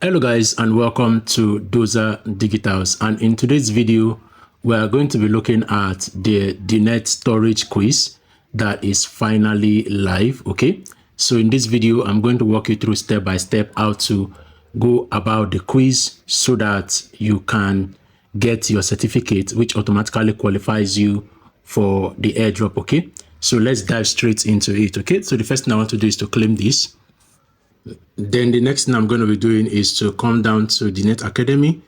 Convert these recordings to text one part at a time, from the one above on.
Hello guys, and welcome to Doza Digitals, and in today's video we are going to be looking at the DeNet Storage quiz that is finally live. Okay, so in this video I'm going to walk you through step by step how to go about the quiz so that you can get your certificate, which automatically qualifies you for the airdrop. Okay, so let's dive straight into it. Okay, so the first thing I want to do is to claim this. Then the next thing I'm going to be doing is to come down to DeNet Academy.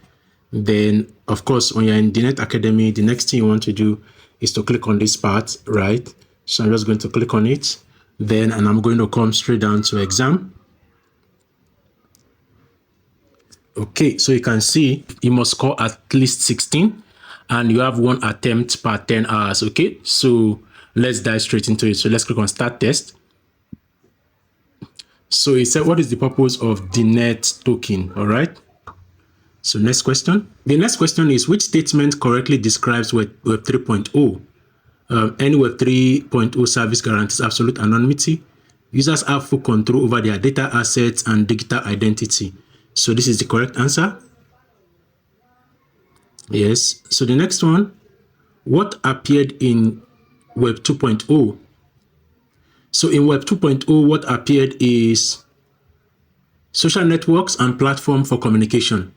Then, of course, when you're in DeNet Academy, the next thing you want to do is to click on this part, right? So I'm just going to click on it. Then, and I'm going to come straight down to exam. Okay, so you can see you must score at least 16 and you have one attempt per 10 hours. Okay, so let's dive straight into it. So let's click on start test. So it said, what is the purpose of DeNet token? All right. So next question. The next question is, which statement correctly describes Web 3.0? Any Web 3.0 service guarantees absolute anonymity. Users have full control over their data assets and digital identity. So this is the correct answer. Yes. So the next one, what appeared in Web 2.0? So in Web 2.0, what appeared is social networks and platform for communication.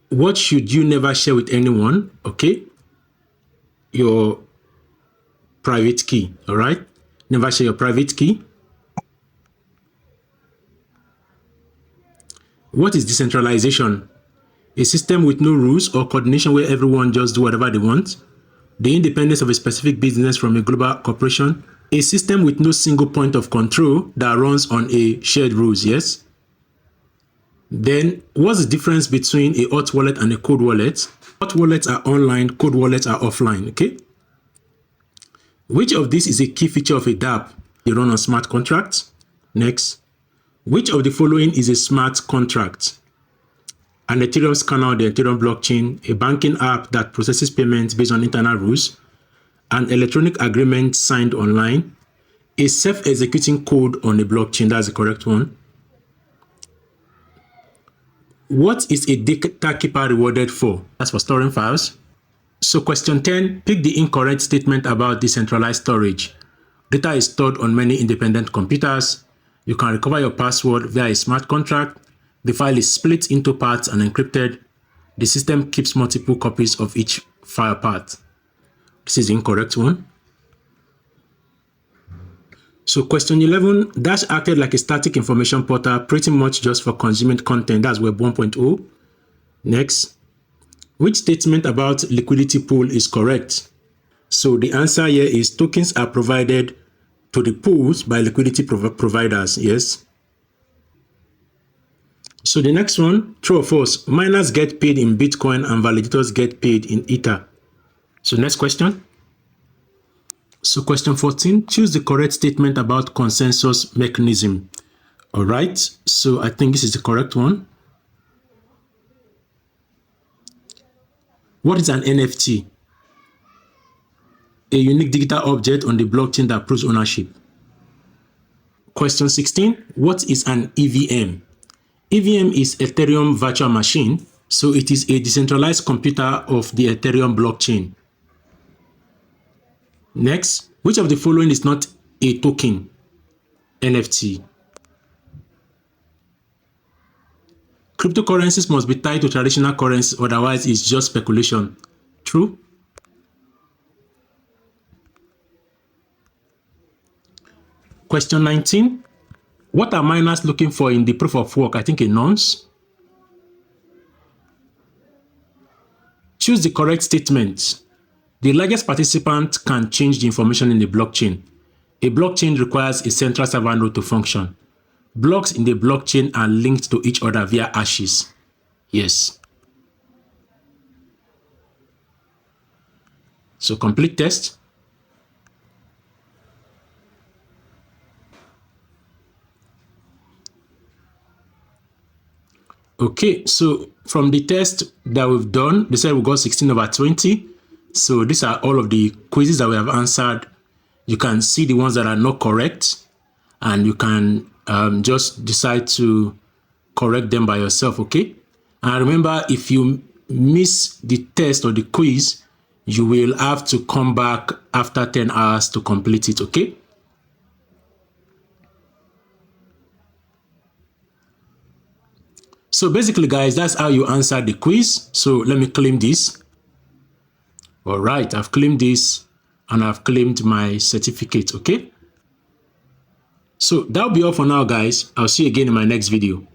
What should you never share with anyone? Okay, your private key. All right, never share your private key. What is decentralization? A system with no rules or coordination where everyone just do whatever they want. The independence of a specific business from a global corporation. A system with no single point of control that runs on a shared rules, yes? Then, what's the difference between a hot wallet and a cold wallet? Hot wallets are online, cold wallets are offline, okay? Which of these is a key feature of a dApp? They run on smart contracts. Next. Which of the following is a smart contract? An Ethereum scanner on the Ethereum blockchain, a banking app that processes payments based on internal rules, an electronic agreement signed online, a self-executing code on a blockchain. That's the correct one. What is a data keeper rewarded for? That's for storing files. So question 10, pick the incorrect statement about decentralized storage. Data is stored on many independent computers. You can recover your password via a smart contract. The file is split into parts and encrypted. The system keeps multiple copies of each file part. This is the incorrect one. So question 11, Dash acted like a static information portal pretty much just for consuming content. That's Web 1.0. Next, which statement about liquidity pool is correct? So the answer here is tokens are provided to the pools by liquidity providers. Yes. So the next one, true or false, miners get paid in Bitcoin and validators get paid in Ether. So next question. So question 14, choose the correct statement about consensus mechanism. All right, so I think this is the correct one. What is an NFT? A unique digital object on the blockchain that proves ownership. Question 16, what is an EVM? EVM is Ethereum virtual machine, so it is a decentralized computer of the Ethereum blockchain. Next, which of the following is not a token? NFT. Cryptocurrencies must be tied to traditional currencies, otherwise it's just speculation. True? Question 19. What are miners looking for in the proof of work? I think a nonce. Choose the correct statement. The largest participant can change the information in the blockchain. A blockchain requires a central server node to function. Blocks in the blockchain are linked to each other via hashes. Yes. So complete test. Okay, so from the test that we've done, they said we got 16/20. So these are all of the quizzes that we have answered. You can see the ones that are not correct, and you can just decide to correct them by yourself, okay? And remember, if you miss the test or the quiz, you will have to come back after 10 hours to complete it, okay? So basically, guys, that's how you answer the quiz. So let me claim this. All right, I've claimed this and I've claimed my certificate, okay? So that'll be all for now, guys. I'll see you again in my next video.